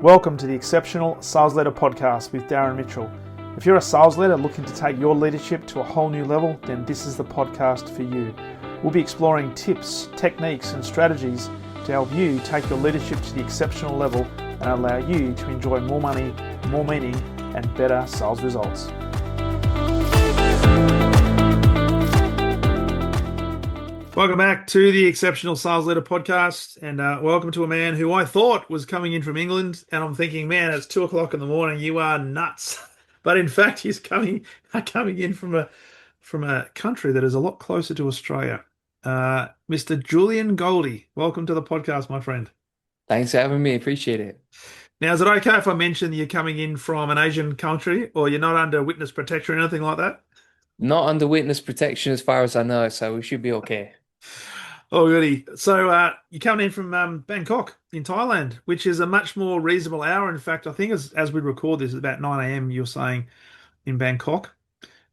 Welcome to the Exceptional Sales Leader Podcast with Darren Mitchell. If you're a sales leader looking to take your leadership to a whole new level, then this is the podcast for you. We'll be exploring tips, techniques, and strategies to help you take your leadership to the exceptional level and allow you to enjoy more money, more meaning, and better sales results. Welcome back to the Exceptional Sales Leader Podcast, and welcome to a man who I thought was coming in from England, and I'm thinking, man, it's 2 o'clock in the morning. You are nuts, but in fact, he's coming in from a country that is a lot closer to Australia. Mr. Julian Goldie, welcome to the podcast, my friend. Thanks for having me. Appreciate it. Now, is it okay if I mention that you're coming in from an Asian country, or you're not under witness protection or anything like that? Not under witness protection as far as I know, so we should be okay. Oh, goody. So you're coming in from Bangkok in Thailand, which is a much more reasonable hour. In fact, I think as we record this, it's about 9 a.m. you're saying in Bangkok.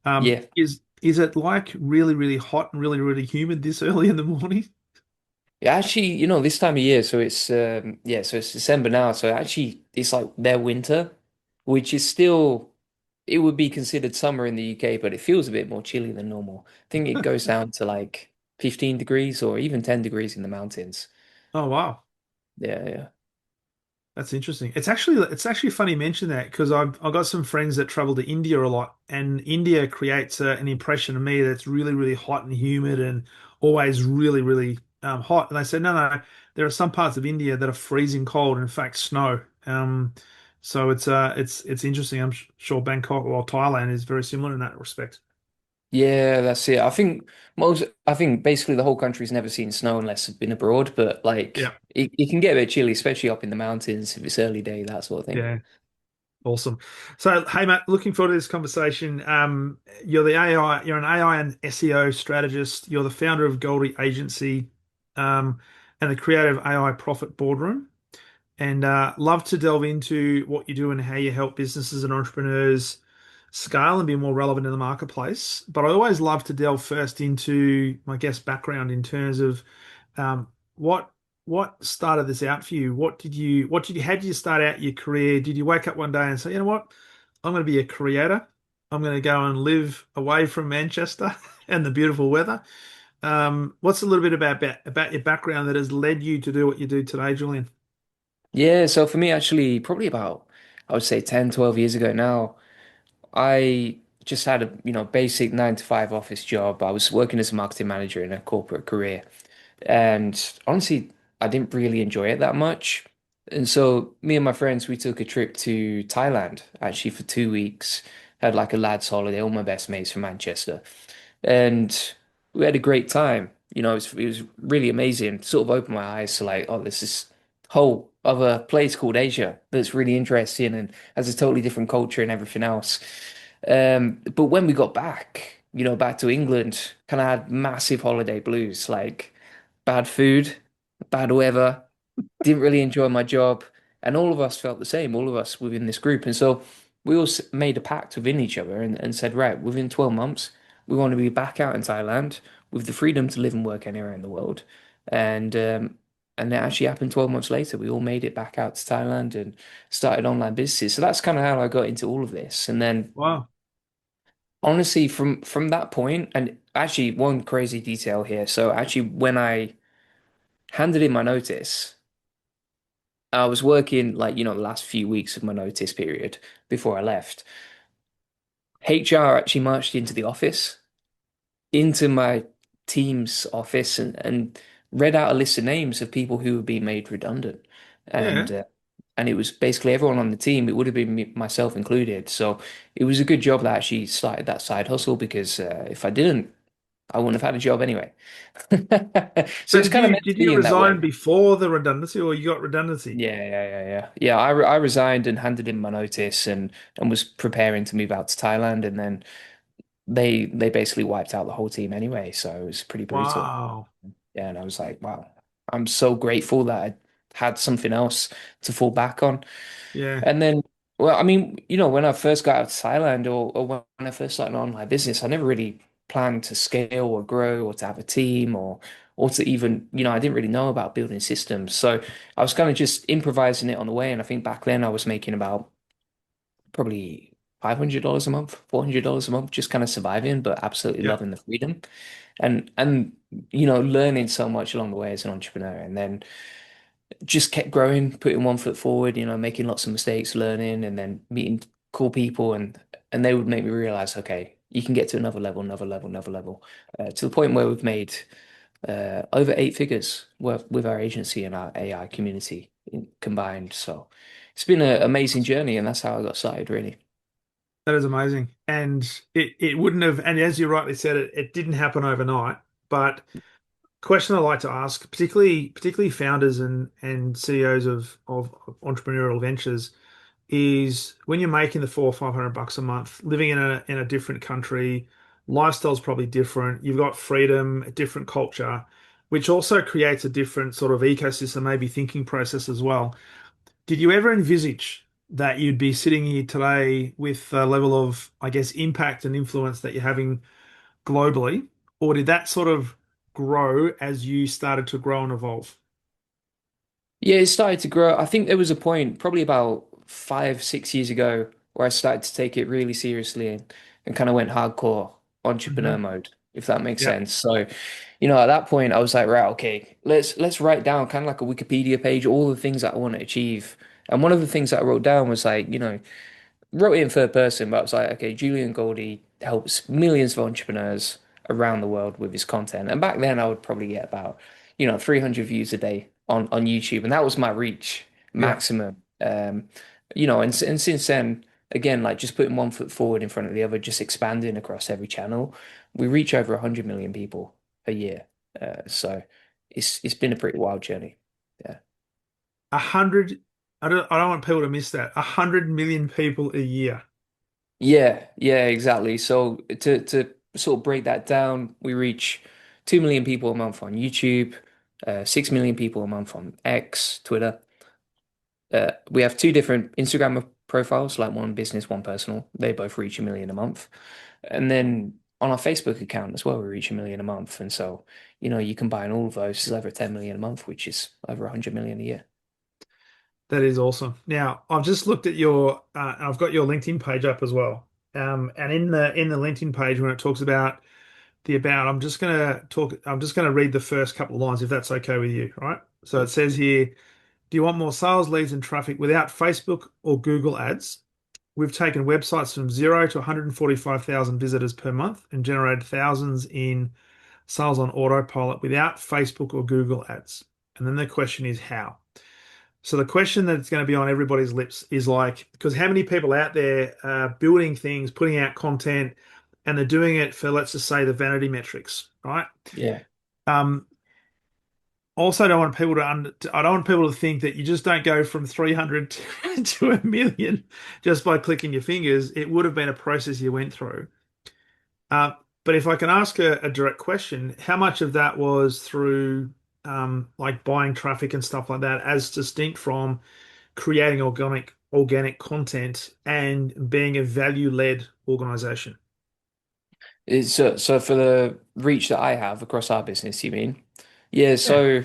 Yeah. Is it like really, really hot and really, really humid this early in the morning? Yeah, actually, this time of year, so so it's December now, so actually it's like their winter, which is still it would be considered summer in the UK, but it feels a bit more chilly than normal. I think it goes down to like 15 degrees or even 10 degrees in the mountains. Oh, wow. Yeah, yeah. That's interesting. It's actually funny you mention that because I've got some friends that travel to India a lot, and India creates an impression of me that's really, really hot and humid and always really, really hot. And they said, no, there are some parts of India that are freezing cold, and in fact, snow. So it's interesting. Sure Bangkok or Thailand is very similar in that respect. Yeah, that's it. I think basically the whole country's never seen snow unless it's been abroad, but Yeah, like it can get a bit chilly, especially up in the mountains if it's early day, that sort of thing. yeah. Awesome. So, hey, Matt, looking forward to this conversation. You're an AI and SEO strategist. You're the founder of Goldie Agency, and the creator of AI Profit Boardroom. And love to delve into what you do and how you help businesses and entrepreneurs scale and be more relevant in the marketplace. But I always love to delve first into my guest background in terms of um, what what started this out for you. How did you start out your career? Did you wake up one day and say, you know what, I'm going to be a creator. I'm going to go and live away from Manchester and the beautiful weather. What's a little bit about your background that has led you to do what you do today, Julian? Yeah, so for me actually probably about I would say 10, 12 years ago now, I just had a, basic 9 to 5 office job. I was working as a marketing manager in a corporate career. And honestly, I didn't really enjoy it that much. And so me and my friends, we took a trip to Thailand actually for 2 weeks. Had like a lads holiday, all my best mates from Manchester. And we had a great time. It was really amazing. Sort of opened my eyes to like, oh, there's this whole other place called Asia that's really interesting and has a totally different culture and everything else. But when we got back, back to England, kind of had massive holiday blues, like bad food, bad weather, didn't really enjoy my job. And all of us felt the same, all of us within this group. And so we all made a pact within each other and said, right, within 12 months, we want to be back out in Thailand with the freedom to live and work anywhere in the world. And and it actually happened 12 months later. We all made it back out to Thailand and started online businesses. So that's kind of how I got into all of this. And then Wow. honestly, from that point, and actually one crazy detail here. So actually when I handed in my notice, I was working like, the last few weeks of my notice period before I left. HR actually marched into the office, into my team's office and read out a list of names of people who would be made redundant. Yeah. And and it was basically everyone on the team. It would have been me, myself included. So it was a good job that I actually started that side hustle because if I didn't, I wouldn't have had a job anyway. So So it's did kind of you meant to did you be in that resign way. before the redundancy, or you got redundancy? Yeah, I resigned and handed in my notice and was preparing to move out to Thailand, and then they basically wiped out the whole team anyway, so it was pretty brutal. Wow. Yeah, and I was like, wow, I'm so grateful that I had something else to fall back on. Yeah. And then, well, I mean, when I first got out to Thailand or when I first started an online business, I never really plan to scale or grow or to have a team or to even, I didn't really know about building systems. So I was kind of just improvising it on the way. And I think back then I was making about probably $500 a month, $400 a month, just kind of surviving, but absolutely Yeah. loving the freedom and learning so much along the way as an entrepreneur. And then just kept growing, putting one foot forward, making lots of mistakes, learning, and then meeting cool people, and they would make me realize, okay, you can get to another level, another level, another level, to the point where we've made over 8 figures with our agency and our AI community combined. So it's been an amazing journey, and that's how I got started, really. That is amazing. And it wouldn't have, and as you rightly said, it didn't happen overnight. But question I like to ask, particularly founders and CEOs of entrepreneurial ventures, is when you're making the 400 or 500 bucks a month, living in a different country, lifestyle's probably different. You've got freedom, a different culture, which also creates a different sort of ecosystem, maybe thinking process as well. Did you ever envisage that you'd be sitting here today with the level of, I guess, impact and influence that you're having globally? Or did that sort of grow as you started to grow and evolve? Yeah, it started to grow. I think there was a point, probably about 5, 6 years ago, where I started to take it really seriously and kind of went hardcore entrepreneur Hmm. mode, if that makes Yeah, sense. So, at that point, I was like, right, okay, let's write down kind of like a Wikipedia page, all the things that I want to achieve. And one of the things that I wrote down was like, wrote it in third person, but I was like, okay, Julian Goldie helps millions of entrepreneurs around the world with his content. And back then, I would probably get about, 300 views a day on YouTube, and that was my reach yeah. maximum. And since then, again, like just putting one foot forward in front of the other, just expanding across every channel, we reach over 100 million people a year. So it's been a pretty wild journey. Yeah. 100, I don't want people to miss that. 100 million people a year. Yeah, yeah, exactly. So to sort of break that down, we reach 2 million people a month on YouTube, 6 million people a month on X, Twitter. We have two different Instagram profiles, like one business, one personal. They both reach 1 million a month. And then on our Facebook account as well, we reach 1 million a month. And so, you combine all of those, it's over 10 million a month, which is over 100 million a year. That is awesome. Now, I've just looked at I've got your LinkedIn page up as well. And in the LinkedIn page, when it talks about I'm just gonna read the first couple of lines if that's okay with you, right? So it says here, do you want more sales leads and traffic without Facebook or Google ads? We've taken websites from zero to 145,000 visitors per month and generated thousands in sales on autopilot without Facebook or Google ads. And then the question is how? So the question that's going to be on everybody's lips is like, because how many people out there are building things, putting out content, and they're doing it for, let's just say, the vanity metrics, right? Yeah. Um, also, don't want people I don't want people to think that you just don't go from 300 to 1 million just by clicking your fingers. It would have been a process you went through. Uh, but if I can ask a direct question, how much of that was through like buying traffic and stuff like that, as distinct from creating organic content and being a value-led organization? So for the reach that I have across our business, you mean? Yeah, Yeah. so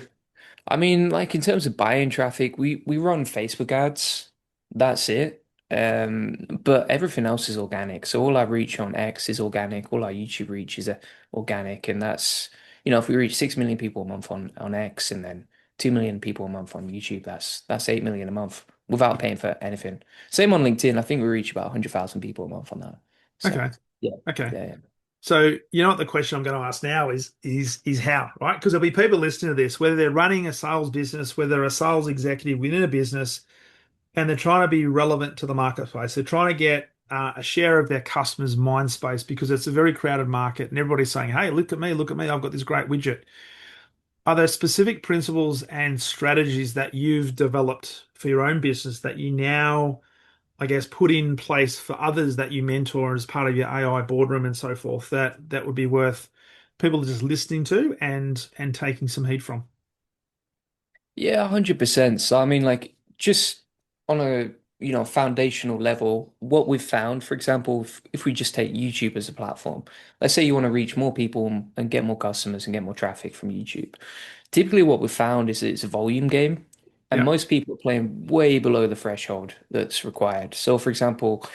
I mean, like in terms of buying traffic, we run Facebook ads. That's it. But everything else is organic. So all our reach on X is organic. All our YouTube reach is organic, and that's if we reach 6 million people a month on X, and then 2 million people a month on YouTube, that's 8 million a month without paying for anything. Same on LinkedIn. I think we reach about 100,000 people a month on that. So Okay. yeah, Okay. yeah, yeah. So you know what the question I'm going to ask now is how, right? Because there'll be people listening to this, whether they're running a sales business, whether they're a sales executive within a business, and they're trying to be relevant to the marketplace. They're trying to get a share of their customers' mind space because it's a very crowded market, and everybody's saying, "Hey, look at me! I've got this great widget." Are there specific principles and strategies that you've developed for your own business that you now, I guess, put in place for others that you mentor as part of your AI boardroom and so forth that would be worth people just listening to and taking some heat from? Yeah, 100%. So I mean, like, just on a foundational level, what we've found, for example, if we just take YouTube as a platform, let's say you want to reach more people and get more customers and get more traffic from YouTube. Typically, what we've found is it's a volume game, and Yeah. most people are playing way below the threshold that's required. So, for example,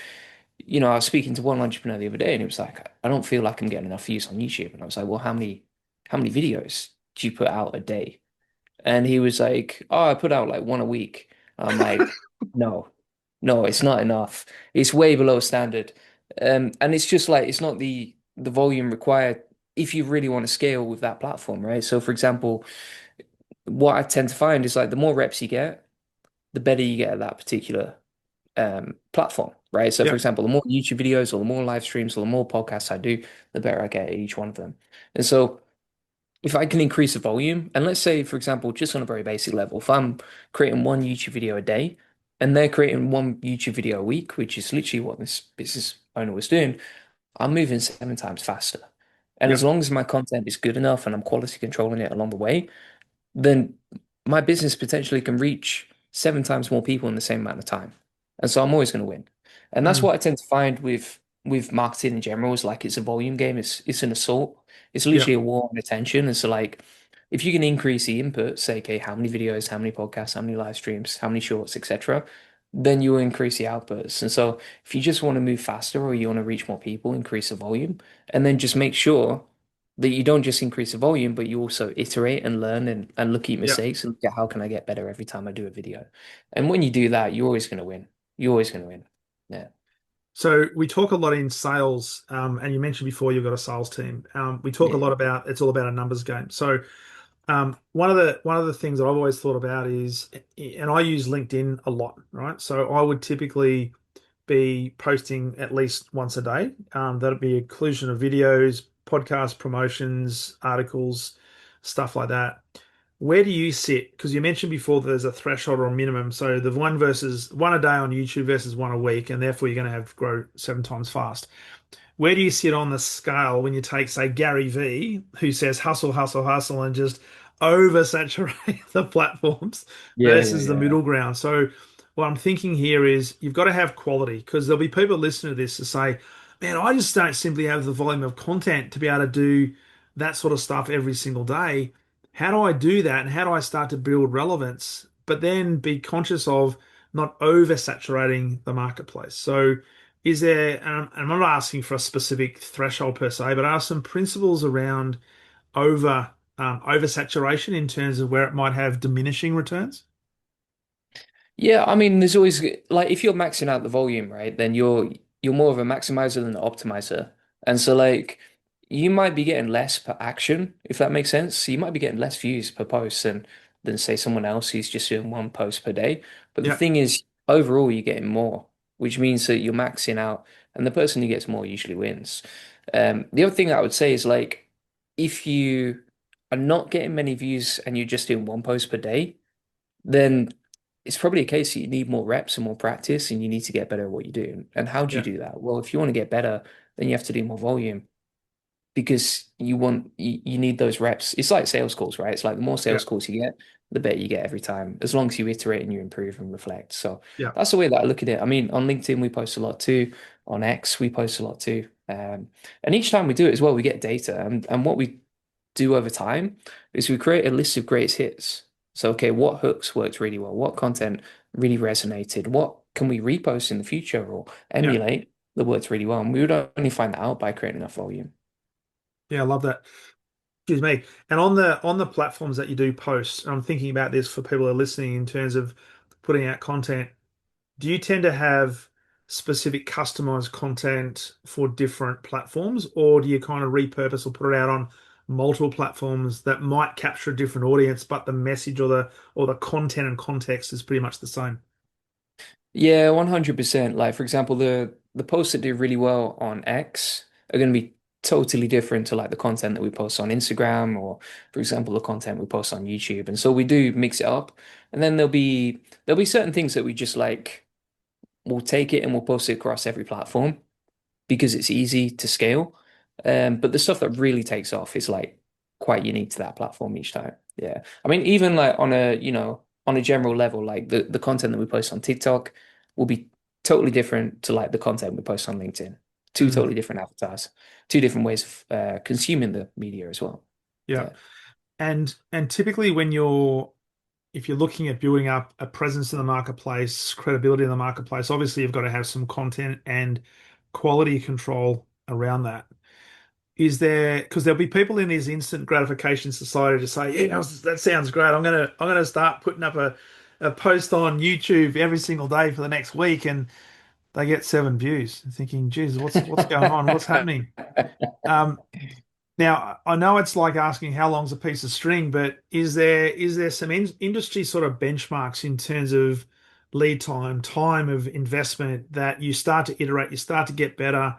I was speaking to one entrepreneur the other day, and he was like, "I don't feel like I'm getting enough views on YouTube." And I was like, "Well, how many videos do you put out a day?" And he was like, "Oh, I put out like one a week." I'm like, "No, no, it's not enough. It's way below standard." And it's just like it's not the volume required if you really want to scale with that platform, right? So, for example, what I tend to find is like the more reps you get, the better you get at that particular platform, right? So, for Yeah. example, the more YouTube videos or the more live streams or the more podcasts I do, the better I get at each one of them. And so, if I can increase the volume, and let's say, for example, just on a very basic level, if I'm creating one YouTube video a day and they're creating one YouTube video a week, which is literally what this business owner was doing, I'm moving 7 times faster. And Yeah. as long as my content is good enough and I'm quality controlling it along the way, then my business potentially can reach 7 times more people in the same amount of time. And so I'm always going to win. And that's Mm. what I tend to find with marketing in general is like it's a volume game. It's an assault. It's Yeah. literally a war on attention. And so like if you can increase the input, say, okay, how many videos, how many podcasts, how many live streams, how many shorts, etc., then you will increase the outputs. And so if you just want to move faster or you want to reach more people, increase the volume, and then just make sure that you don't just increase the volume, but you also iterate and learn and look at your Yeah. mistakes and look at how can I get better every time I do a video. And when you do that, you're always going to win. You're always going to win. Yeah. So we talk a lot in sales, and you mentioned before you've got a sales team. We talk a Yeah. lot about it's all about a numbers game. So one of the things that I've always thought about is, and I use LinkedIn a lot, right? So I would typically be posting at least once a day. That'd be inclusion of videos, podcast promotions, articles, stuff like that. Where do you sit? Because you mentioned before that there's a threshold or a minimum. So the one a day on YouTube versus one a week, and therefore you're going to have to grow 7 times fast. Where do you sit on the scale when you take, say, Gary V, who says hustle, hustle, hustle, and just oversaturate the platforms Yeah, yeah, versus the yeah. middle ground? So, what I'm thinking here is you've got to have quality because there'll be people listening to this to say, man, I just don't simply have the volume of content to be able to do that sort of stuff every single day. How do I do that? And how do I start to build relevance, but then be conscious of not oversaturating the marketplace? So, is there, and I'm not asking for a specific threshold per se, but are some principles around oversaturation in terms of where it might have diminishing returns? Yeah, I mean, there's always like if you're maxing out the volume, right, then you're more of a maximizer than an optimizer. And so like you might be getting less per action, if that makes sense. So you might be getting less views per post than say someone else who's just doing one post per day. But the Yeah, thing is, overall you're getting more, which means that you're maxing out and the person who gets more usually wins. The other thing that I would say is like if you are not getting many views and you're just doing one post per day, then it's probably a case that you need more reps and more practice and you need to get better at what you do. And how do you yeah, do that? Well, if you want to get better, then you have to do more volume because you need those reps. It's like sales calls, right? It's like the more yeah, sales calls you get, the better you get every time, as long as you iterate and you improve and reflect. So yeah, that's the way that I look at it. I mean, on LinkedIn, we post a lot too. On X, we post a lot too. And each time we do it as well, we get data. And what we do over time is we create a list of greatest hits. So, okay, what hooks worked really well? What content really resonated? What can we repost in the future or yeah, emulate that worked really well? And we would only find that out by creating enough volume. yeah. I love that. Excuse me. And on the platforms that you do post, I'm thinking about this for people who are listening in terms of putting out content. Do you tend to have specific customized content for different platforms, or do you kind of repurpose or put it out on multiple platforms that might capture a different audience, but the message or the content and context is pretty much the same? Yeah, 100%. Like for example, the posts that do really well on X are going to be totally different to like the content that we post on Instagram or for example the content we post on YouTube. And so we do mix it up. And then there'll be certain things that we just like we'll take it and we'll post it across every platform because it's easy to scale. But the stuff that really takes off is like quite unique to that platform each time. Yeah. I mean, even like on a general level, like the content that we post on TikTok, will be totally different to like the content we post on LinkedIn. Two Mm, totally different avatars, two different ways of consuming the media as well. yeah. Yeah. And typically when you're if you're looking at building up a presence in the marketplace, credibility in the marketplace, obviously you've got to have some content and quality control around that. Is there, because there'll be people in this instant gratification society to say, yeah, that sounds great. I'm gonna start putting up a post on YouTube every single day for the next week, and they get 7 views. Thinking, geez, what's going on? What's happening? Um, Now, I know it's like asking how long's a piece of string, but is there some industry sort of benchmarks in terms of lead time, time of investment that you start to iterate, you start to get better?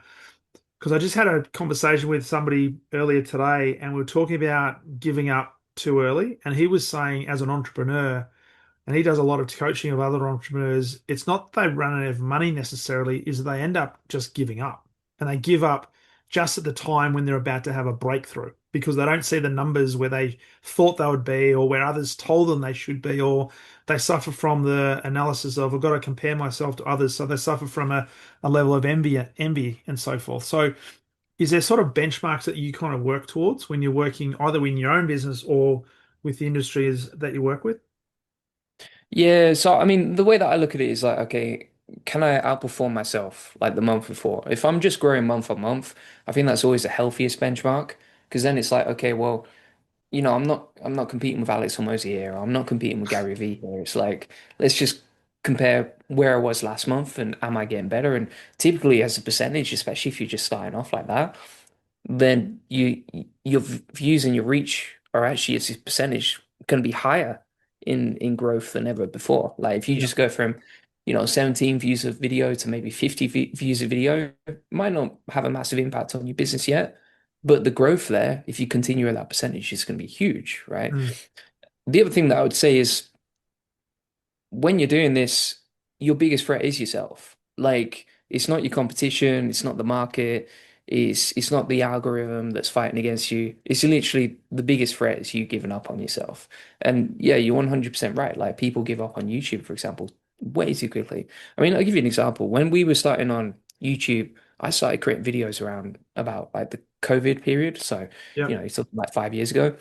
Because I just had a conversation with somebody earlier today, and we were talking about giving up too early, and he was saying, as an entrepreneur, and he does a lot of coaching of other entrepreneurs. It's not that they run out of money necessarily, is they end up just giving up. And they give up just at the time when they're about to have a breakthrough because they don't see the numbers where they thought they would be or where others told them they should be, or they suffer from the analysis of I've got to compare myself to others. So they suffer from a level of envy and so forth. So is there sort of benchmarks that you kind of work towards when you're working either in your own business or with the industries that you work with? Yeah, so I mean, the way that I look at it is like, okay, can I outperform myself like the month before? If I'm just growing month on month, I think that's always the healthiest benchmark because then it's like, okay, well, I'm not competing with Alex Hormozy here. I'm not competing with Gary Vee here. It's like, let's just compare where I was last month and am I getting better? And typically as a percentage, especially if you're just starting off like that, then your views and your reach are actually as a percentage going to be higher in growth than ever before. Like if you Yeah. just go from 17 views of video to maybe 50 views of video, it might not have a massive impact on your business yet, but the growth there, if you continue at that percentage, is going to be huge, right? Mm. The other thing that I would say is when you're doing this, your biggest threat is yourself. Like it's not your competition, it's not the market, it's not the algorithm that's fighting against you. It's literally the biggest threat is you giving up on yourself. And yeah, you're 100% right. Like people give up on YouTube, for example, way too quickly. I mean, I'll give you an example. When we were starting on YouTube, I started creating videos around about like the COVID period. So, Yeah. it's something like 5 years ago.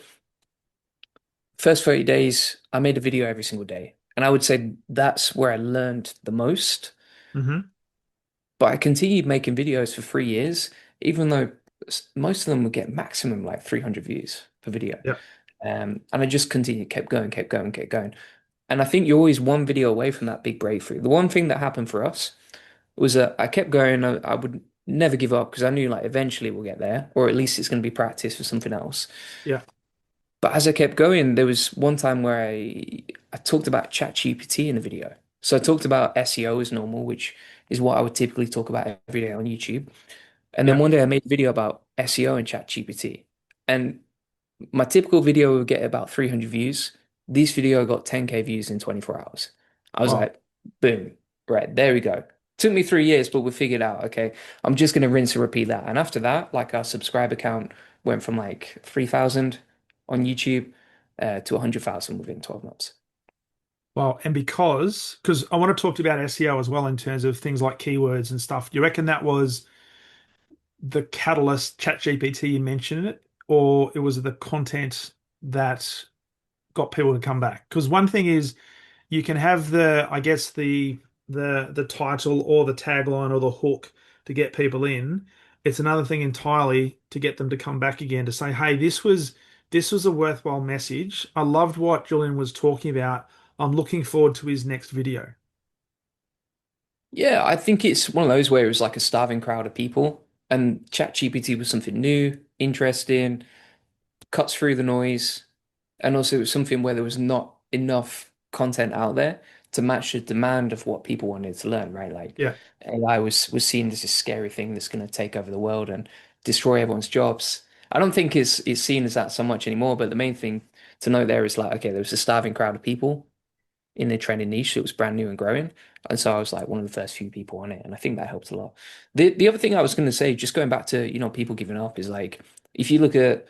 First 30 days, I made a video every single day. And I would say that's where I learned the most. Hmm. But I continued making videos for 3 years, even though most of them would get maximum like 300 views per video. Yeah. And I just continued, kept going, kept going, kept going. And I think you're always one video away from that big breakthrough. The one thing that happened for us was that I kept going. I would never give up because I knew like eventually we'll get there, or at least it's going to be practice for something else. Yeah. But as I kept going, there was one time where I talked about ChatGPT in the video. So I talked about SEO as normal, which is what I would typically talk about every day on YouTube. And then Yeah. one day I made a video about SEO and ChatGPT. And my typical video would get about 300 views. This video got 10K views in 24 hours. I was Wow. like, boom, right, there we go. Took me 3 years, but we figured out, okay, I'm just going to rinse and repeat that. And after that, like our subscriber count went from like 3,000 on YouTube to 100,000 within 12 months. Well, and because I want to talk to you about SEO as well in terms of things like keywords and stuff. Do you reckon that was the catalyst, ChatGPT, you mentioned it, or it was the content that got people to come back? Because one thing is you can have I guess the title or the tagline or the hook to get people in. It's another thing entirely to get them to come back again to say, hey, this was a worthwhile message. I loved what Julian was talking about. I'm looking forward to his next video. Yeah, I think it's one of those where it was like a starving crowd of people, and ChatGPT was something new, interesting, cuts through the noise, and also it was something where there was not enough content out there to match the demand of what people wanted to learn, right? Like Yeah, AI was seen as this scary thing that's going to take over the world and destroy everyone's jobs. I don't think it's seen as that so much anymore, but the main thing to note there is like, okay, there was a starving crowd of people in the trending niche that was brand new and growing. And so I was like one of the first few people on it. And I think that helped a lot. The other thing I was going to say, just going back to, people giving up is like, if you look at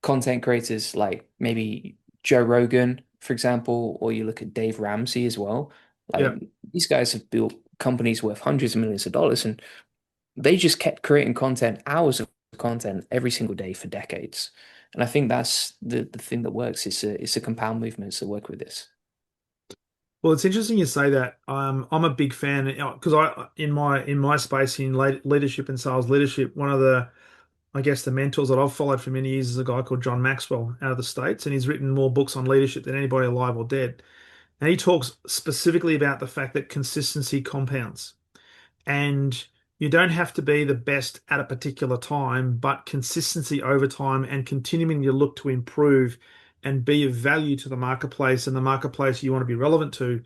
content creators like maybe Joe Rogan, for example, or you look at Dave Ramsey as well, like yeah, these guys have built companies worth hundreds of millions of dollars, and they just kept creating content, hours of content every single day for decades. And I think that's the thing that works. It's a compound movement to work with this. Well, it's interesting you say that. I'm a big fan because I in my space in leadership and sales leadership, one of the I guess the mentors that I've followed for many years is a guy called John Maxwell out of the States, and he's written more books on leadership than anybody alive or dead. And he talks specifically about the fact that consistency compounds. And you don't have to be the best at a particular time, but consistency over time and continuing to look to improve and be of value to the marketplace and the marketplace you want to be relevant to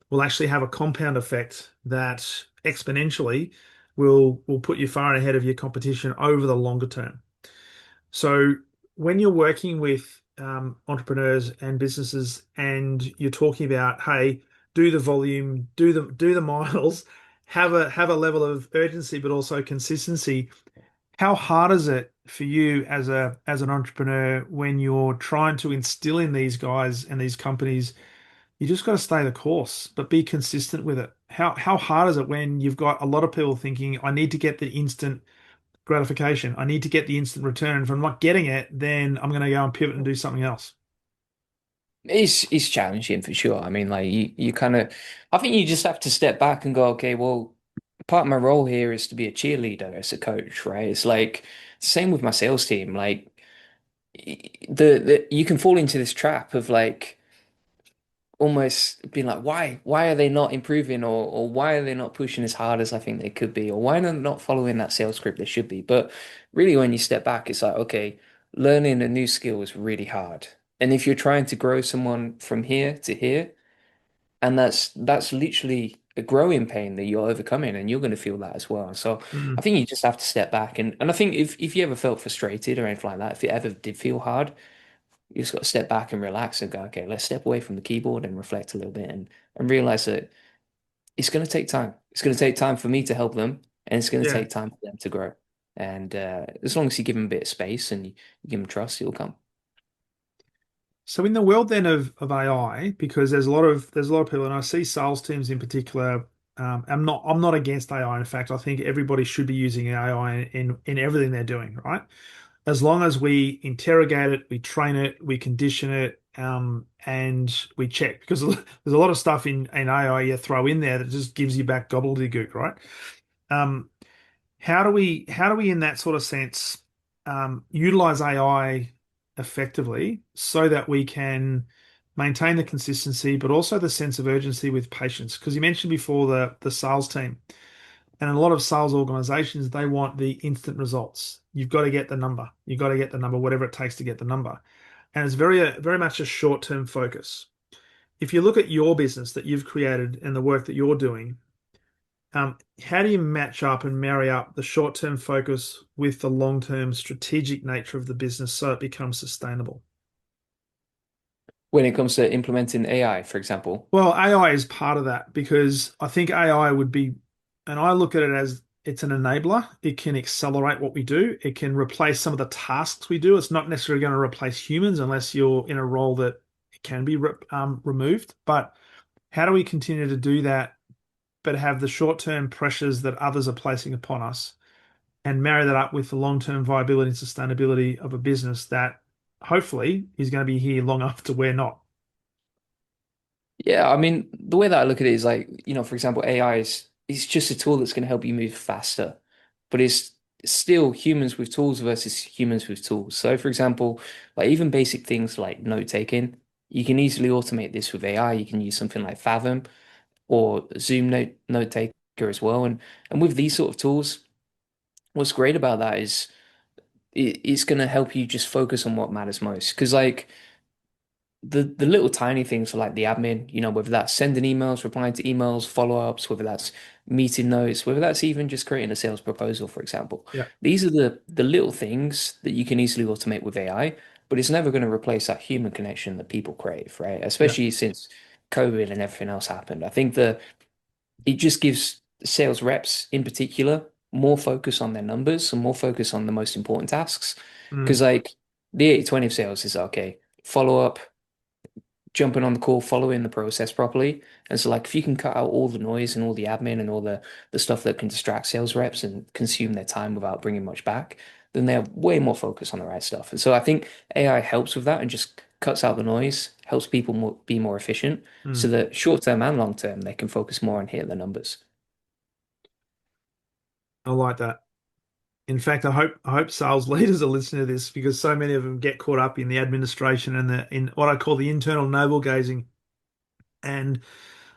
will actually have a compound effect that exponentially will put you far ahead of your competition over the longer term. So when you're working with entrepreneurs and businesses and you're talking about, hey, do the volume, do the miles, have a level of urgency, but also consistency. How hard is it for you as an entrepreneur when you're trying to instill in these guys and these companies? You just got to stay the course, but be consistent with it. How hard is it when you've got a lot of people thinking, I need to get the instant gratification. I need to get the instant return. If I'm not getting it, then I'm going to go and pivot and do something else. It's challenging for sure. I mean, like you kind of, I think you just have to step back and go, okay, well, part of my role here is to be a cheerleader as a coach, right? It's like same with my sales team. Like the you can fall into this trap of like almost being like, why are they not improving, or why are they not pushing as hard as I think they could be, or why are they not following that sales script they should be? But really, when you step back, it's like, okay, learning a new skill is really hard. And if you're trying to grow someone from here to here, and that's literally a growing pain that you're overcoming, and you're going to feel that as well. So I Mm. think you just have to step back, and I think if you ever felt frustrated or anything like that, if it ever did feel hard, you just got to step back and relax and go, okay, let's step away from the keyboard and reflect a little bit, and realize that it's going to take time. It's going to take time for me to help them, and it's going to Yeah. take time for them to grow. And as long as you give them a bit of space and you give them trust, it'll come. So in the world then of AI, because there's a lot of people, and I see sales teams in particular. I'm not against AI. In fact, I think everybody should be using AI in everything they're doing, right? As long as we interrogate it, we train it, we condition it, and we check. Because there's a lot of stuff in AI you throw in there that just gives you back gobbledygook, right? Um, how do we in that sort of sense utilize AI effectively so that we can maintain the consistency, but also the sense of urgency with patience? Because you mentioned before the sales team, and in a lot of sales organizations, they want the instant results. You've got to get the number. You've got to get the number, whatever it takes to get the number. And it's very much a short-term focus. If you look at your business that you've created and the work that you're doing, how do you match up and marry up the short-term focus with the long-term strategic nature of the business so it becomes sustainable? When it comes to implementing AI, for example. Well, AI is part of that because I think AI would be, and I look at it as it's an enabler. It can accelerate what we do. It can replace some of the tasks we do. It's not necessarily going to replace humans unless you're in a role that it can be removed. But how do we continue to do that, but have the short-term pressures that others are placing upon us and marry that up with the long-term viability and sustainability of a business that hopefully is going to be here long after we're not? Yeah, I mean, the way that I look at it is like, for example, AI is just a tool that's going to help you move faster, but it's still humans with tools versus humans with tools. So, for example, like even basic things like note taking, you can easily automate this with AI. You can use something like Fathom or Zoom note taker as well. And with these sort of tools, what's great about that is it's going to help you just focus on what matters most. Because like the little tiny things for like the admin, whether that's sending emails, replying to emails, follow-ups, whether that's meeting notes, whether that's even just creating a sales proposal, for example. Yeah. These are the little things that you can easily automate with AI, but it's never going to replace that human connection that people crave, right? Yeah. Especially since COVID and everything else happened. I think that it just gives sales reps in particular more focus on their numbers and more focus on the most important tasks. Mm. Because like the 80/20 of sales is okay, follow up, jumping on the call, following the process properly. And so like if you can cut out all the noise and all the admin and all the stuff that can distract sales reps and consume their time without bringing much back, then they're way more focused on the right stuff. And so I think AI helps with that and just cuts out the noise, helps people be more efficient so Mm, that short term and long term they can focus more on hitting the numbers. I like that. In fact, I hope sales leaders are listening to this because so many of them get caught up in the administration and the in what I call the internal navel gazing and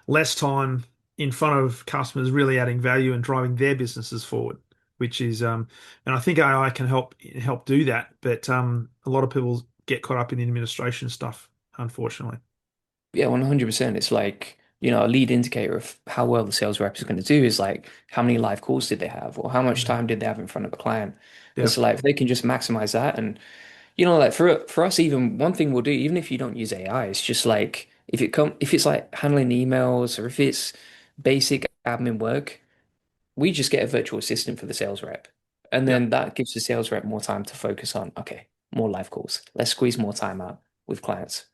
less time in front of customers really adding value and driving their businesses forward, which is and I think AI can help do that, but a lot of people get caught up in the administration stuff, unfortunately. Yeah, 100%. It's like, a lead indicator of how well the sales rep is going to do is like how many live calls did they have or how much Mm. time did they have in front of a client. And Yeah, so like if they can just maximize that and like for us even one thing we'll do even if you don't use AI, it's just like if it's like handling emails or if it's basic admin work, we just get a virtual assistant for the sales rep. And yeah. then that gives the sales rep more time to focus on, okay, more live calls. Let's squeeze more time out with clients.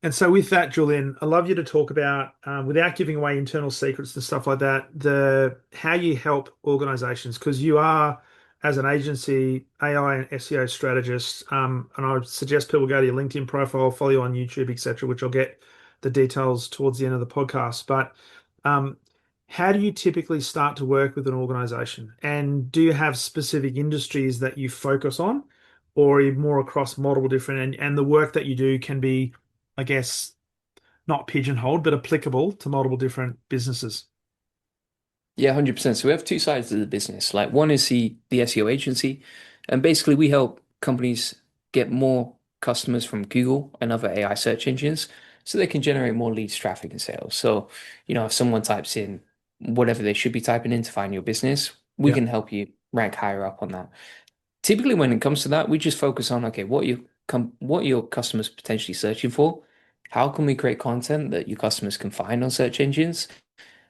And so, with that, Julian, I'd love you to talk about, without giving away internal secrets and stuff like that, the how you help organizations because you are, as an agency, AI and SEO strategist. And I would suggest people go to your LinkedIn profile, follow you on YouTube, etc., which I'll get the details towards the end of the podcast. But um, how do you typically start to work with an organization? And do you have specific industries that you focus on, or are you more across multiple different, and the work that you do can be, I guess, not pigeonholed, but applicable to multiple different businesses. Yeah, 100%. So we have two sides of the business. Like one is the SEO agency, and basically we help companies get more customers from Google and other AI search engines so they can generate more leads, traffic, and sales. So, if someone types in whatever they should be typing in to find your business, we Yeah. can help you rank higher up on that. Typically, when it comes to that, we just focus on, okay, what are your customers potentially searching for? How can we create content that your customers can find on search engines?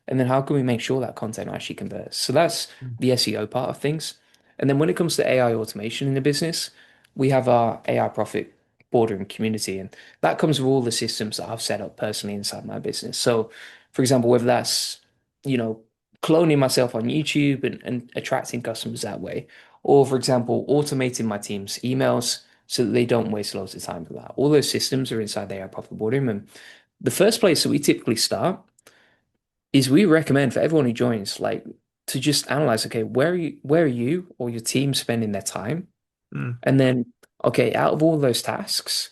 And then how can we make sure that content actually converts? So that's Mm. the SEO part of things. And then when it comes to AI automation in the business, we have our AI profit boardroom community, and that comes with all the systems that I've set up personally inside my business. So, for example, whether that's, you know, cloning myself on YouTube and attracting customers that way, or for example, automating my team's emails so that they don't waste loads of time with that. All those systems are inside the AI profit boardroom. And the first place that we typically start is we recommend for everyone who joins, like, to just analyze, okay, where are you or your team spending their time? Mm. And then, okay, out of all those tasks,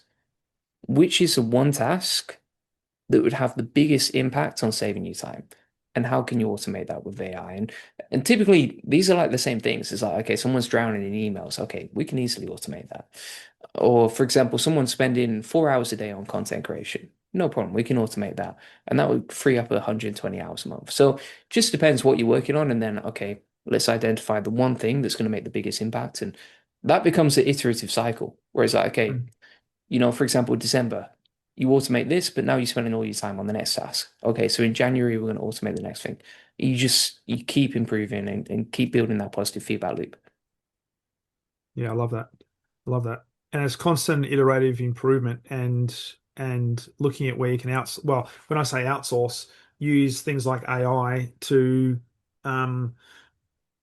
which is the one task that would have the biggest impact on saving you time? And how can you automate that with AI? And typically these are like the same things. It's like, okay, someone's drowning in emails. Okay, we can easily automate that. Or for example, someone's spending 4 hours a day on content creation. No problem, we can automate that. And that would free up 120 hours a month. So just depends what you're working on. And then, okay, let's identify the one thing that's going to make the biggest impact. And that becomes an iterative cycle. Whereas like, okay, Mm. for example, December, you automate this, but now you're spending all your time on the next task. Okay, so in January, we're going to automate the next thing. You keep improving and keep building that positive feedback loop. Yeah, I love that. I love that. And it's constant iterative improvement and looking at where you can well, when I say outsource, use things like AI um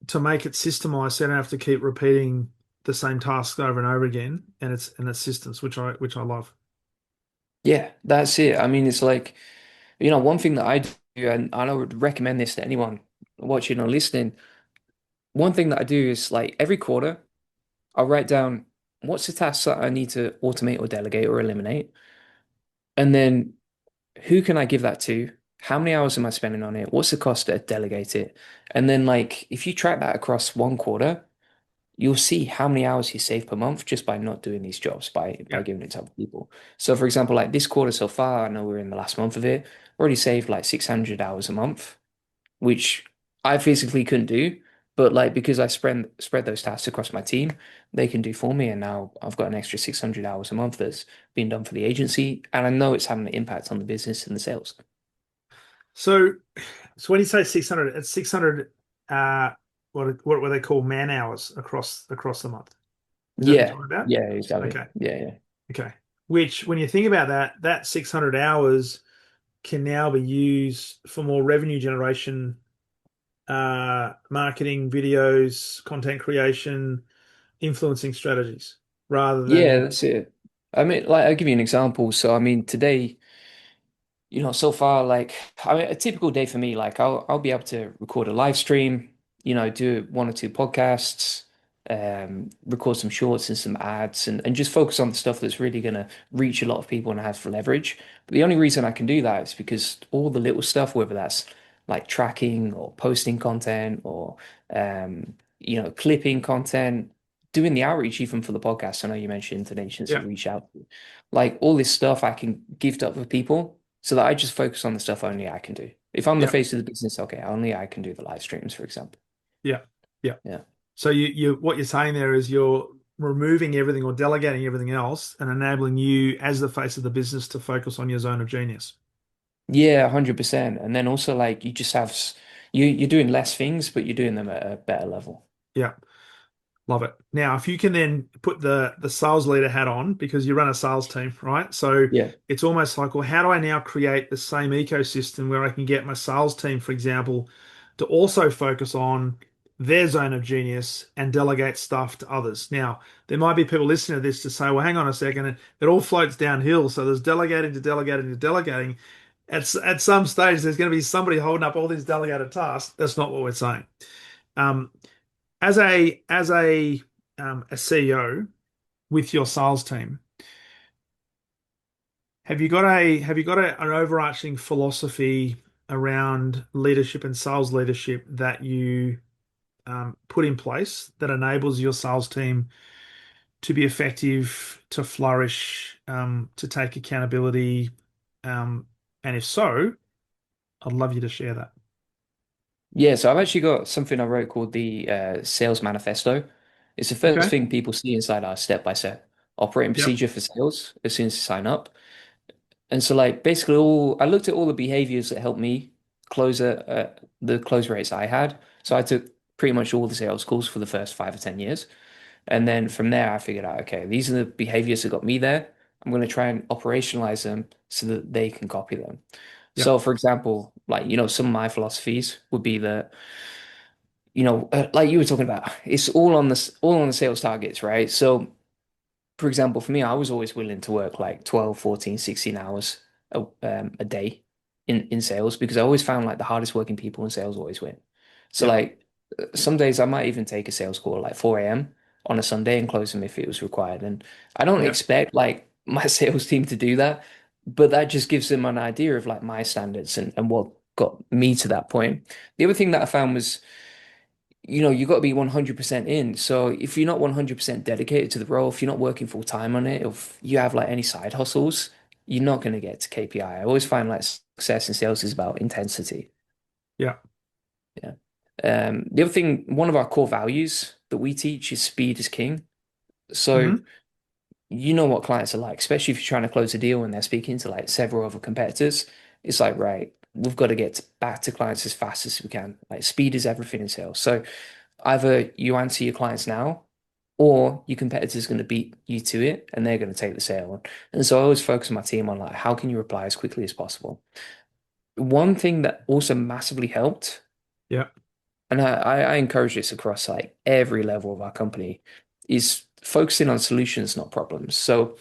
to make it systemized so you don't have to keep repeating the same tasks over and over again and it's systems, which I love. Yeah, that's it. I mean, it's like, one thing that I do, and I would recommend this to anyone watching or listening. One thing that I do is like every quarter, I'll write down what's the tasks that I need to automate or delegate or eliminate. And then who can I give that to? How many hours am I spending on it? What's the cost to delegate it? And then, like, if you track that across one quarter, you'll see how many hours you save per month just by not doing these jobs, by Yeah. giving it to other people. So, for example, like this quarter so far, I know we're in the last month of it, already saved like 600 hours a month, which I physically couldn't do. But like because I spread those tasks across my team, they can do for me. And now I've got an extra 600 hours a month that's being done for the agency. And I know it's having an impact on the business and the sales. So so when you say 600, it's 600 uh what were they call man hours across the month. Is that what you're Yeah, talking about? yeah, exactly. Okay. Yeah, yeah. Okay. which when you think about that, that 600 hours can now be used for more revenue generation, marketing, videos, content creation, influencing strategies rather Yeah, than, that's it. I mean, like, I'll give you an example. So, I mean, today, so far, like, I mean, a typical day for me, like, I'll be able to record a live stream, do one or two podcasts, record some shorts and some ads, and just focus on the stuff that's really gonna reach a lot of people and has leverage. But the only reason I can do that is because all the little stuff, whether that's like tracking or posting content or clipping content, doing the outreach even for the podcast. I know you mentioned the nations yeah, you reach out to, like all this stuff I can gift up for people so that I just focus on the stuff only I can do. If I'm the yeah, face of the business, okay, only I can do the live streams, for example. yeah, yeah. Yeah. So what you're saying there is you're removing everything or delegating everything else and enabling you as the face of the business to focus on your zone of genius. Yeah, 100%. And then also like you just have you're doing less things, but you're doing them at a better level. Yeah. Love it. Now, if you can then put the sales leader hat on because you run a sales team, right? So Yeah. it's almost like, well, how do I now create the same ecosystem where I can get my sales team, for example, to also focus on their zone of genius and delegate stuff to others? Now, there might be people listening to this to say, well, hang on a second, it all floats downhill. So there's delegating to delegating to delegating. At some stage, there's going to be somebody holding up all these delegated tasks. That's not what we're saying. Um, as a CEO with your sales team, an overarching philosophy around leadership and sales leadership that you put in place that enables your sales team to be effective, to flourish, to take accountability? Um, and if so, I'd love you to share that. Yeah, so I've actually got something I wrote called the sales manifesto. It's the first Okay. thing people see inside our step-by-step operating Yep. procedure for sales as soon as you sign up. And so like basically all I looked at all the behaviors that helped me close the close rates I had. So I took pretty much all the sales calls for the first 5 or 10 years. And then from there I figured out, okay, these are the behaviors that got me there. I'm going to try and operationalize them so that they can copy them. Yep. So for example, like, some of my philosophies would be that, like you were talking about, it's all on the sales targets, right? So for example, for me, I was always willing to work like 12, 14, 16 hours a day in sales because I always found like the hardest working people in sales always win. So Yep. like some days I might even take a sales call at like 4 a.m. on a Sunday and close them if it was required. And I don't Yep. expect like my sales team to do that, but that just gives them an idea of like my standards and what got me to that point. The other thing that I found was you got to be 100% in. So if you're not 100% dedicated to the role, if you're not working full time on it, if you have like any side hustles, you're not going to get to KPI. I always find like success in sales is about intensity. Yep. Yeah. The other thing, one of our core values that we teach is speed is king. So Hmm. you know what clients are like, especially if you're trying to close a deal and they're speaking to like several other competitors. It's like, right, we've got to get back to clients as fast as we can. Like speed is everything in sales. So either you answer your clients now or your competitor's going to beat you to it and they're going to take the sale. And so I always focus my team on like how can you reply as quickly as possible. One thing that also massively helped, Yep. and I encourage this across like every level of our company, is focusing on solutions, not problems. So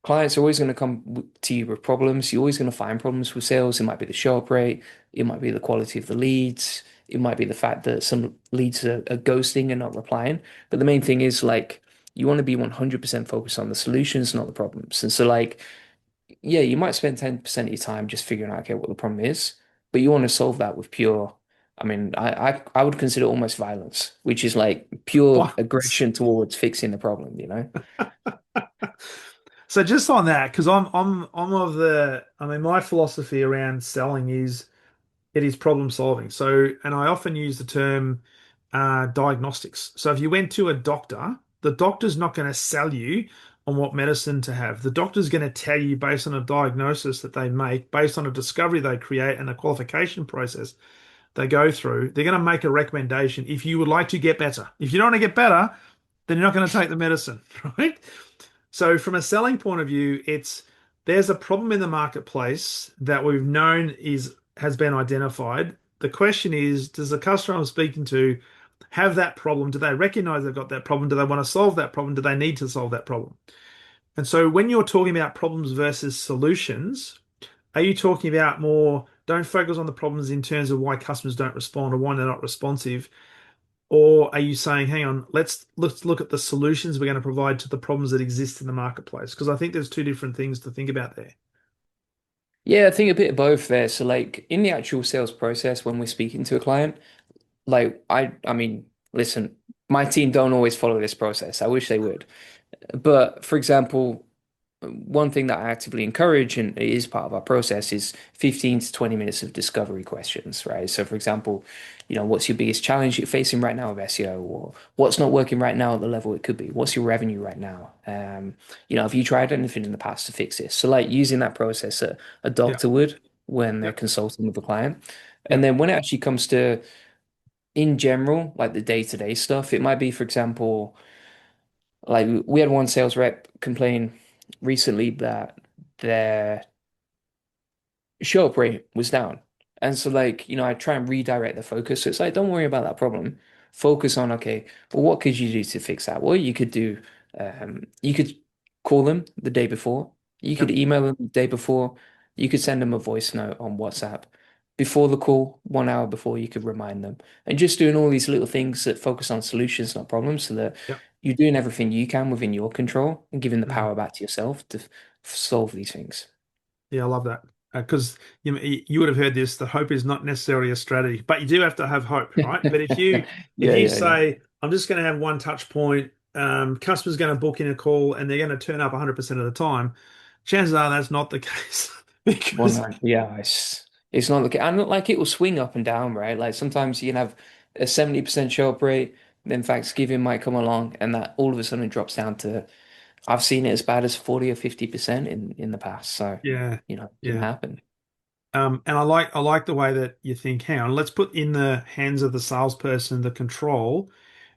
clients are always going to come to you with problems. You're always going to find problems with sales. It might be the show up rate, it might be the quality of the leads, it might be the fact that some leads are ghosting and not replying. But the main thing is like you want to be 100% focused on the solutions, not the problems. And so like, yeah, you might spend 10% of your time just figuring out okay what the problem is, but you want to solve that with pure. I mean, I would consider it almost violence, which is like pure What? aggression towards fixing the problem. So just on that, because I'm of the, I mean, my philosophy around selling is it is problem solving. So, and I often use the term diagnostics. So if you went to a doctor, the doctor's not going to sell you on what medicine to have. The doctor's going to tell you based on a diagnosis that they make, based on a discovery they create and a qualification process they go through. They're going to make a recommendation if you would like to get better. If you don't want to get better, then you're not going to take the medicine, right? So from a selling point of view, it's there's a problem in the marketplace that we've known is has been identified. The question is, does the customer I'm speaking to have that problem? Do they recognize they've got that problem? Do they want to solve that problem? Do they need to solve that problem? And so when you're talking about problems versus solutions, are you talking about more don't focus on the problems in terms of why customers don't respond or why they're not responsive? Or are you saying, hang on, let's look at the solutions we're going to provide to the problems that exist in the marketplace? Because I think there's two different things to think about there. Yeah, I think a bit of both there. So like in the actual sales process when we're speaking to a client, like I mean, listen, my team don't always follow this process. I wish they would. But for example, one thing that I actively encourage and it is part of our process is 15 to 20 minutes of discovery questions, right? So for example, what's your biggest challenge you're facing right now with SEO or what's not working right now at the level it could be? What's your revenue right now? Have you tried anything in the past to fix this? So like using that process a Yeah, doctor would when they're yeah, consulting with a client. yeah, And then when it actually comes to in general, like the day-to-day stuff, it might be, for example, like we had one sales rep complain recently that their show up rate was down. And so like, I try and redirect the focus. So it's like, don't worry about that problem. Focus on, okay, well, what could you do to fix that? Well, you could do, you could call them the day before. You yeah, could email them the day before. You could send them a voice note on WhatsApp. Before the call, 1 hour before, you could remind them. And just doing all these little things that focus on solutions, not problems, so that yeah. you're doing everything you can within your control and giving the Mm. power back to yourself to solve these things. Yeah, I love that. Because you would have heard this, the hope is not necessarily a strategy, but you do have to have hope, right? But if Yeah, you yeah, yeah. say, I'm just going to have one touch point, customer's going to book in a call and they're going to turn up 100% of the time, chances are that's not the case. One Because night. Yeah, it's not looking and like it will swing up and down, right? Like sometimes you can have a 70% show up rate, then Thanksgiving might come along and that all of a sudden drops down to I've seen it as bad as 40 or 50% in the past. So, yeah, it can yeah. happen. And I like the way that you think, hang on, let's put in the hands of the salesperson the control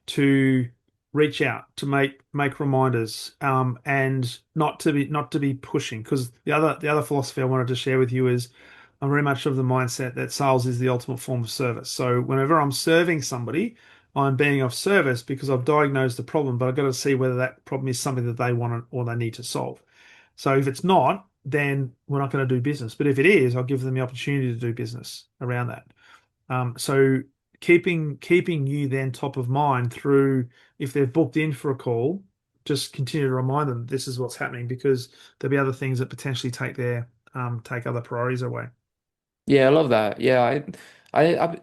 to reach out, to make reminders, and not to be pushing. Because the other philosophy I wanted to share with you is I'm very much of the mindset that sales is the ultimate form of service. So whenever I'm serving somebody, I'm being of service because I've diagnosed the problem, but I've got to see whether that problem is something that they want or they need to solve. So if it's not, then we're not going to do business. But if it is, I'll give them the opportunity to do business around that. So keeping you then top of mind through if they've booked in for a call, just continue to remind them this is what's happening because there'll be other things that potentially take other priorities away. Yeah, I love that. Yeah, I,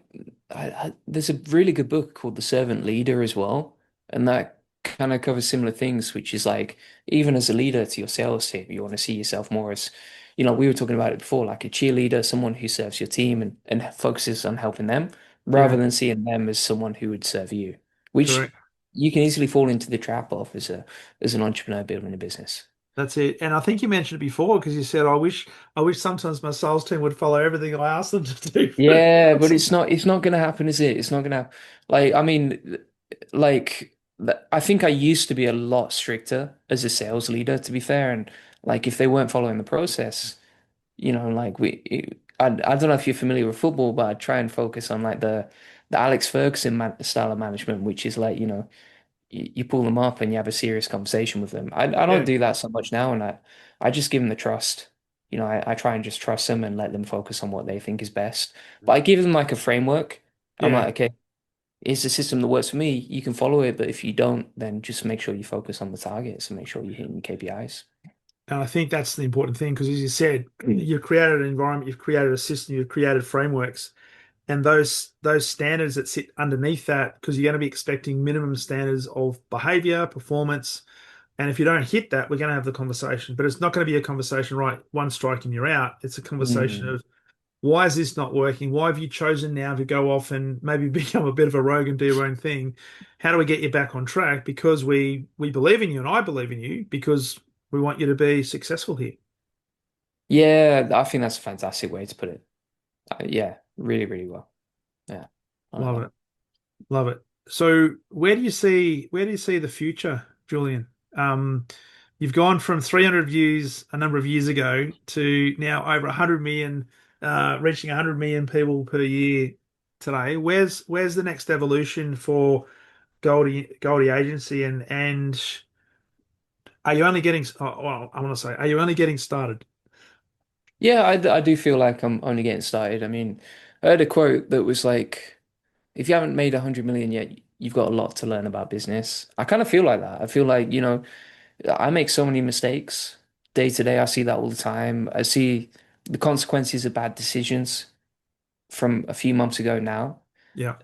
I, there's a really good book called The Servant Leader as well, and that kind of covers similar things, which is like even as a leader to your sales team, you want to see yourself more as, we were talking about it before, like a cheerleader, someone who serves your team and focuses on helping them, rather Yeah, than seeing them as someone who would serve you, which correct. you can easily fall into the trap of as an entrepreneur building a business. That's it. And I think you mentioned it before because you said I wish sometimes my sales team would follow everything I ask them to do. Yeah, but it's not gonna happen, is it? It's not gonna like I mean like I think I used to be a lot stricter as a sales leader, to be fair, and like if they weren't following the process, like I don't know if you're familiar with football, but I try and focus on like the Alex Ferguson style of management, which is like, you pull them up and you have a serious conversation with them. I don't Yeah, do that so much now, and I just give them the trust. I try and just trust them and let them focus on what they think is best. But I give them like a framework. I'm like, yeah. okay, it's a system that works for me. You can follow it, but if you don't, then just make sure you focus on the targets and make sure you're hitting your KPIs. And I think that's the important thing because, as you said, you've created an environment, you've created a system, you've created frameworks, and those standards that sit underneath that, because you're going to be expecting minimum standards of behavior, performance, and if you don't hit that, we're going to have the conversation. But it's not going to be a conversation, right? One strike and you're out. It's a conversation Mm. of why is this not working? Why have you chosen now to go off and maybe become a bit of a rogue and do your own thing? How do we get you back on track? Because we believe in you and I believe in you because we want you to be successful here. Yeah, I think that's a fantastic way to put it. Yeah, really, really well. Yeah, I like Love that. it. Love it. So where do you see the future, Julian? Um, you've gone from 300 views a number of years ago to now over 100 million, reaching 100 million people per year today. Where's the next evolution for Goldie Agency, and are you only getting? Well, I want to say, are you only getting started? Yeah, I do feel like I'm only getting started. I mean, I heard a quote that was like, if you haven't made 100 million yet, you've got a lot to learn about business. I kind of feel like that. I feel like, I make so many mistakes day to day. I see that all the time. I see the consequences of bad decisions from a few months ago now. Yeah,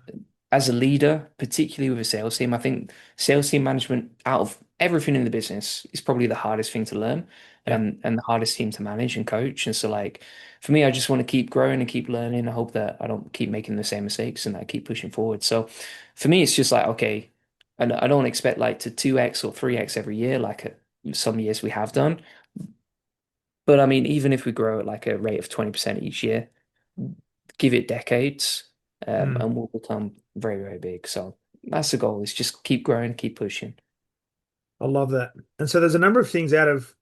As a leader, particularly with a sales team, I think sales team management out of everything in the business is probably the hardest thing to learn yeah. and the hardest team to manage and coach. And so like for me, I just want to keep growing and keep learning. I hope that I don't keep making the same mistakes and I keep pushing forward. So for me, it's just like, okay, and I don't expect like to 2x or 3x every year, like some years we have done. But I mean, even if we grow at like a rate of 20% each year, give it decades, Mm, and we'll become very, very big. So that's the goal, is just keep growing, keep pushing. I love that. And so there's a number of things out of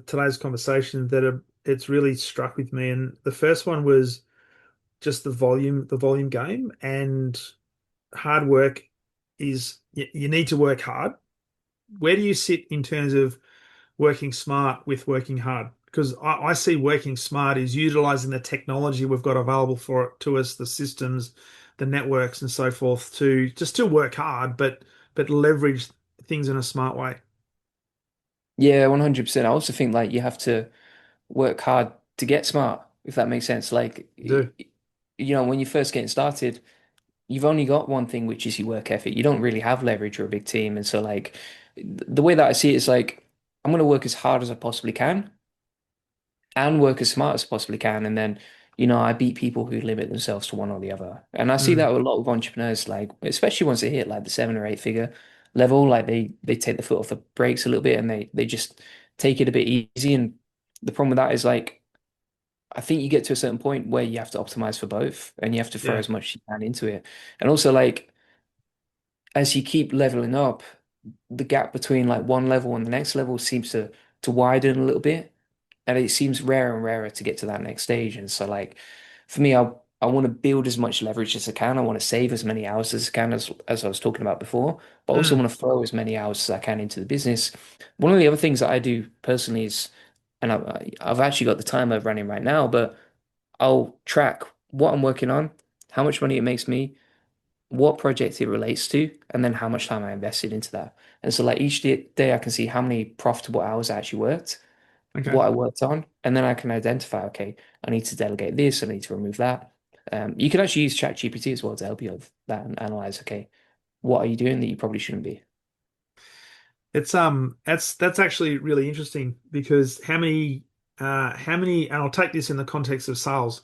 today's conversation that it's really struck with me. And the first one was just the volume game, and hard work is you need to work hard. Where do you sit in terms of working smart with working hard? Because I see working smart is utilizing the technology we've got available to us, the systems, the networks, and so forth, to just still work hard, but leverage things in a smart way. Yeah, 100%. I also think like you have to work hard to get smart, if that makes sense. Like, Do. when you're first getting started, you've only got one thing, which is your work ethic. You don't really have leverage or a big team. And so, like, the way that I see it is like, I'm going to work as hard as I possibly can and work as smart as I possibly can. And then, I beat people who limit themselves to one or the other. And I see Mm, that with a lot of entrepreneurs, like, especially once they hit like the 7 or 8 figure level, like they take the foot off the brakes a little bit and they just take it a bit easy. And the problem with that is like, I think you get to a certain point where you have to optimize for both and you have to throw yeah. as much as you can into it. And also like as you keep leveling up, the gap between like one level and the next level seems to widen a little bit. And it seems rarer and rarer to get to that next stage. And so like for me, I want to build as much leverage as I can. I want to save as many hours as I can as I was talking about before, but I also Mm, want to throw as many hours as I can into the business. One of the other things that I do personally is, and I've actually got the timer running right now, but I'll track what I'm working on, how much money it makes me, what project it relates to, and then how much time I invested into that. And so like each day I can see how many profitable hours I actually worked, okay. what I worked on, and then I can identify, okay, I need to delegate this, I need to remove that. You can actually use ChatGPT as well to help you with that and analyze, okay, what are you doing that you probably shouldn't be? That's actually really interesting because how many, and I'll take this in the context of sales.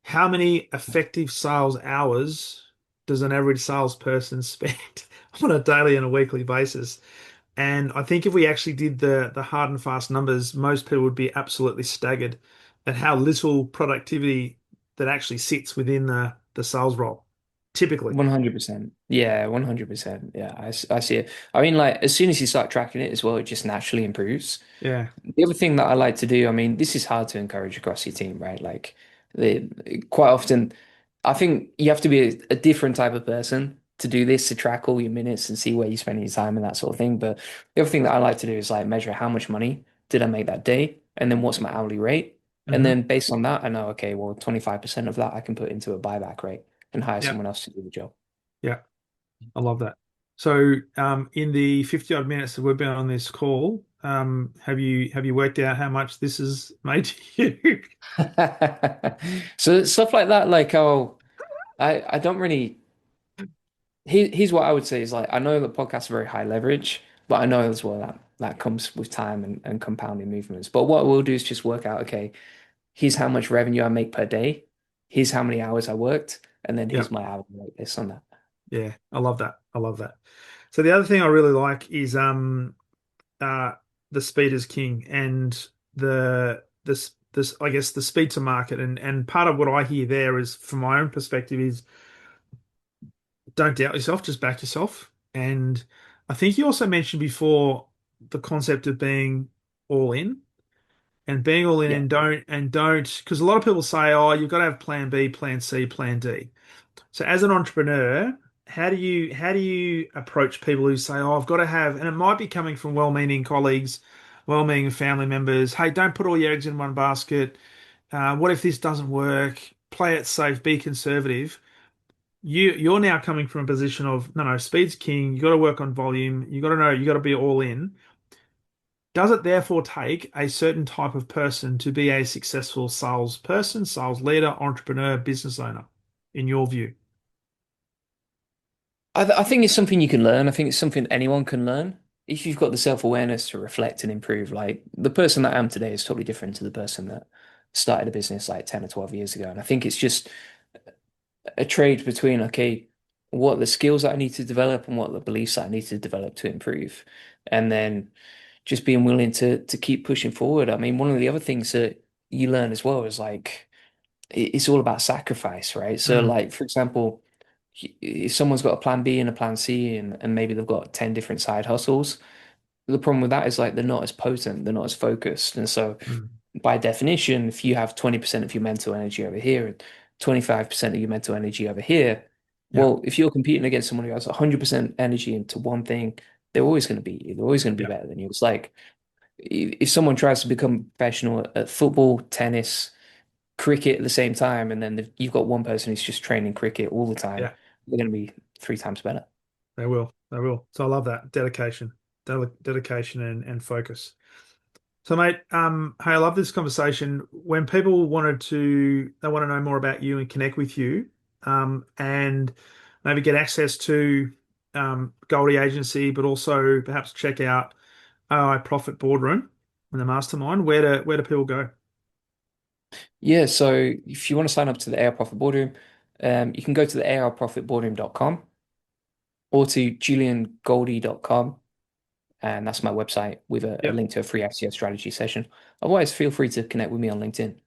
How many effective sales hours does an average salesperson spend on a daily and a weekly basis? And I think if we actually did the hard and fast numbers, most people would be absolutely staggered at how little productivity that actually sits within the sales role, typically. 100%. Yeah, 100%. Yeah, I see it. I mean, like, as soon as you start tracking it as well, it just naturally improves. Yeah. The other thing that I like to do, I mean, this is hard to encourage across your team, right? Like, they quite often, I think you have to be a different type of person to do this, to track all your minutes and see where you're spending your time and that sort of thing. But the other thing that I like to do is like measure how much money did I make that day, and then what's my hourly rate, and Hmm. then based on that, I know, okay, well, 25% of that I can put into a buyback rate and hire Yeah. someone else to do the job. Yeah. I love that. So, in the 50 odd minutes that we've been on this call, have you worked out how much this has made to you? So stuff like that, like I don't really. Here's what I would say is like I know that podcasts are very high leverage, but I know as well that that comes with time and compounding movements. But what we'll do is just work out, okay, here's how much revenue I make per day, here's how many hours I worked, and then Yeah. here's my hourly rate based on that. Yeah. I love that. I love that. So the other thing I really like is uh the speed is king, and this I guess the speed to market, and part of what I hear there is from my own perspective is don't doubt yourself, just back yourself. And I think you also mentioned before the concept of being all in and being all in Yeah. and don't because a lot of people say, oh, you've got to have plan B, plan C, plan D. So as an entrepreneur, how do you approach people who say, "Oh, I've got to have," and it might be coming from well-meaning colleagues, well-meaning family members. Hey, don't put all your eggs in one basket. What if this doesn't work? Play it safe. Be conservative. You're now coming from a position of no, no, speed's king. You got to work on volume. You got to know. You got to be all in. Does it therefore take a certain type of person to be a successful salesperson, sales leader, entrepreneur, business owner, in your view? I think it's something you can learn. I think it's something anyone can learn. If you've got the self-awareness to reflect and improve, like the person that I am today is totally different to the person that started a business like 10 or 12 years ago. And I think it's just a trade between, okay, what are the skills that I need to develop and what are the beliefs that I need to develop to improve. And then just being willing to keep pushing forward. I mean, one of the other things that you learn as well is like it's all about sacrifice, right? So Mm, like for example, if someone's got a plan B and a plan C and maybe they've got 10 different side hustles, the problem with that is like they're not as potent, they're not as focused. And so mm. by definition, if you have 20% of your mental energy over here and 25% of your mental energy over here, Yeah, well, if you're competing against someone who has 100% energy into one thing, they're always going to beat you. They're always going to be yeah, better than you. It's like if someone tries to become professional at football, tennis, cricket at the same time, and then you've got one person who's just training cricket all the time, yeah. they're going to be three times better. They will. They will. So I love that dedication, dedication and focus. So, mate, hey, I love this conversation. When people they want to know more about you and connect with you, and maybe get access to Goldie Agency, but also perhaps check out AI Profit Boardroom and the Mastermind. Where do people go? Yeah, so if you want to sign up to the AI Profit Boardroom, you can go to the AIprofitboardroom.com or to juliangoldie.com, and that's my website with a Yep. link to a free SEO strategy session. Otherwise, feel free to connect with me on LinkedIn.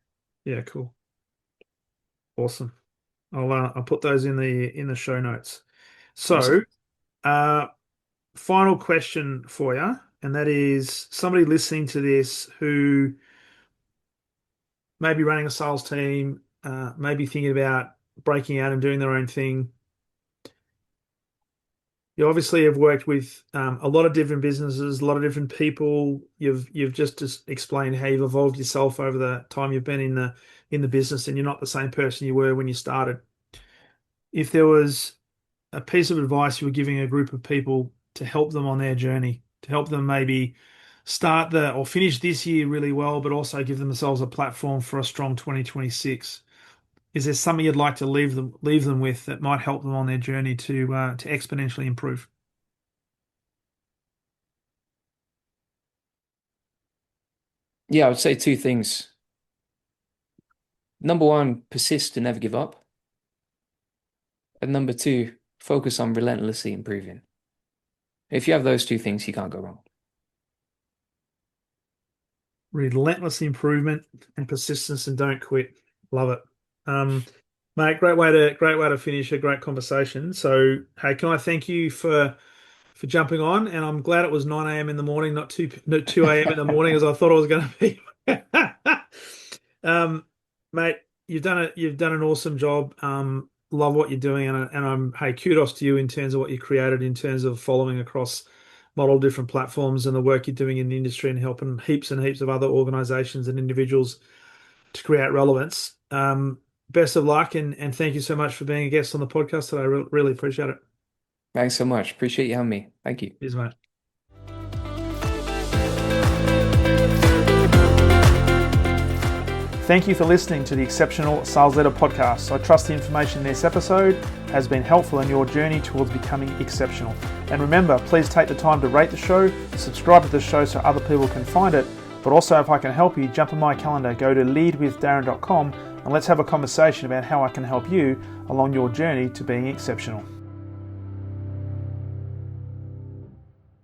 Yeah. Cool. Awesome. I'll put those in the show notes. So, Awesome. uh, final question for you, and that is somebody listening to this who may be running a sales team, maybe thinking about breaking out and doing their own thing. You obviously have worked with a lot of different businesses, a lot of different people. You've just explained how you've evolved yourself over the time you've been in the business, and you're not the same person you were when you started. If there was a piece of advice you were giving a group of people to help them on their journey, to help them maybe start the or finish this year really well, but also give themselves a platform for a strong 2026. Is there something you'd like to leave them with that might help them on their journey to exponentially improve? Yeah, I would say two things. Number one, persist and never give up. And number two, focus on relentlessly improving. If you have those two things, you can't go wrong. Relentless improvement and persistence and don't quit. Love it. Um, Mate, great way to finish a great conversation. So, hey, can I thank you for jumping on? And I'm glad it was 9 a.m. in the morning, not 2 a.m. in the morning as I thought it was going to be. Um, Mate, you've done an awesome job. Love what you're doing, and I'm hey, kudos to you in terms of what you created in terms of following across multiple different platforms and the work you're doing in the industry and helping heaps and heaps of other organizations and individuals to create relevance. Best of luck and thank you so much for being a guest on the podcast today. I really appreciate it. Thanks so much. Appreciate you having me. Thank you. Cheers, mate. Thank you for listening to the Exceptional Sales Leader podcast. I trust the information in this episode has been helpful in your journey towards becoming exceptional. And remember, please take the time to rate the show, subscribe to the show so other people can find it. But also, if I can help you, jump on my calendar, go to leadwithdarren.com and let's have a conversation about how I can help you along your journey to being exceptional.